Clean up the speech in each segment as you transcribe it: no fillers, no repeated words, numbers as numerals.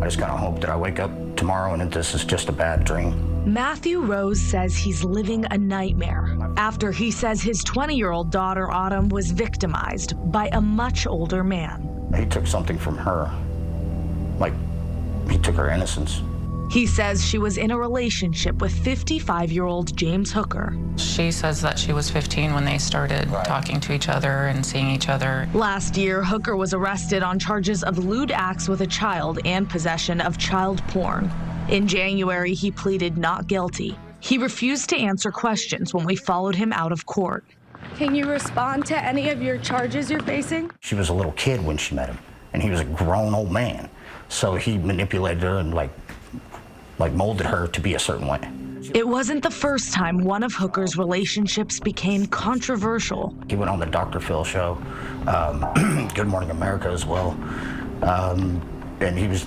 just gotta hope that I wake up tomorrow and that this is just a bad dream. Matthew Rose says he's living a nightmare after he says his 20-year-old daughter, Autumn, was victimized by a much older man. He took something from her, like he took her innocence. He says she was in a relationship with 55-year-old James Hooker. She says that she was 15 when they started talking to each other and seeing each other. Last year, Hooker was arrested on charges of lewd acts with a child and possession of child porn. In January, he pleaded not guilty. He refused to answer questions when we followed him out of court. Can you respond to any of your charges you're facing? She was a little kid when she met him, and he was a grown old man. So he manipulated her and like molded her to be a certain way. It wasn't the first time one of Hooker's relationships became controversial. He went on the Dr. Phil show, Good Morning America as well, and he was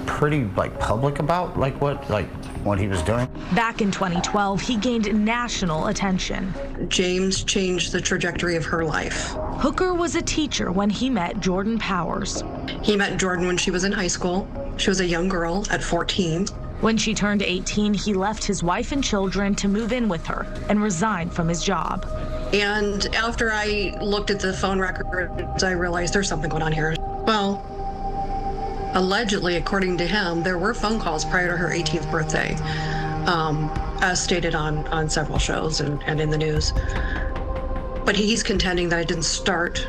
pretty public about what he was doing. Back in 2012, he gained national attention. James changed the trajectory of her life. Hooker was a teacher when he met Jordan Powers. He met Jordan when she was in high school. She was a young girl at 14. When she turned 18, he left his wife and children to move in with her and resigned from his job. And after I looked at the phone records, I realized there's something going on here. Well, allegedly, according to him, there were phone calls prior to her 18th birthday, as stated on several shows and in the news. But he's contending that it didn't start,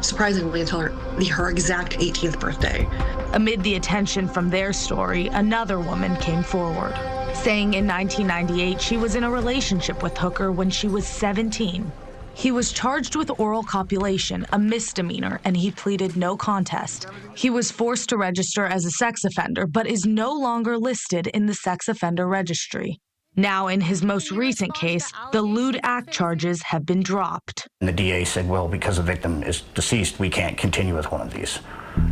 surprisingly, until her exact 18th birthday. Amid the attention from their story, another woman came forward, saying in 1998 she was in a relationship with Hooker when she was 17. He was charged with oral copulation, a misdemeanor, and he pleaded no contest. He was forced to register as a sex offender, but is no longer listed in the sex offender registry. Now, in his most recent case, the lewd act charges have been dropped. And the DA said, well, because the victim is deceased, we can't continue with one of these.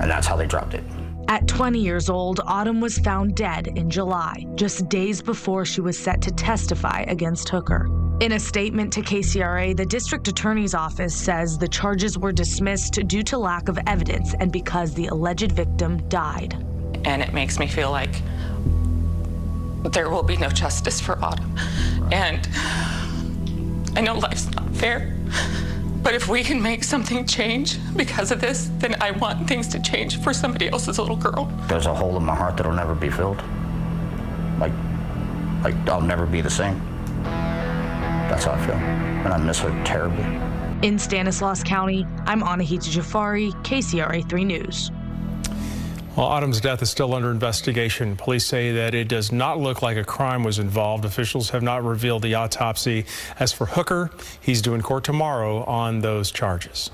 And that's how they dropped it. At 20 years old, Autumn was found dead in July, just days before she was set to testify against Hooker. In a statement to KCRA, the district attorney's office says the charges were dismissed due to lack of evidence and because the alleged victim died. And it makes me feel like there will be no justice for Autumn. And I know life's not fair, but if we can make something change because of this, then I want things to change for somebody else's little girl. There's a hole in my heart that'll never be filled. Like I'll never be the same. That's how I feel, and I miss her terribly. In Stanislaus County, I'm Anahita Jafari, KCRA 3 News. Well, Autumn's death is still under investigation. Police say that it does not look like a crime was involved. Officials have not revealed the autopsy. As for Hooker, he's due in court tomorrow on those charges.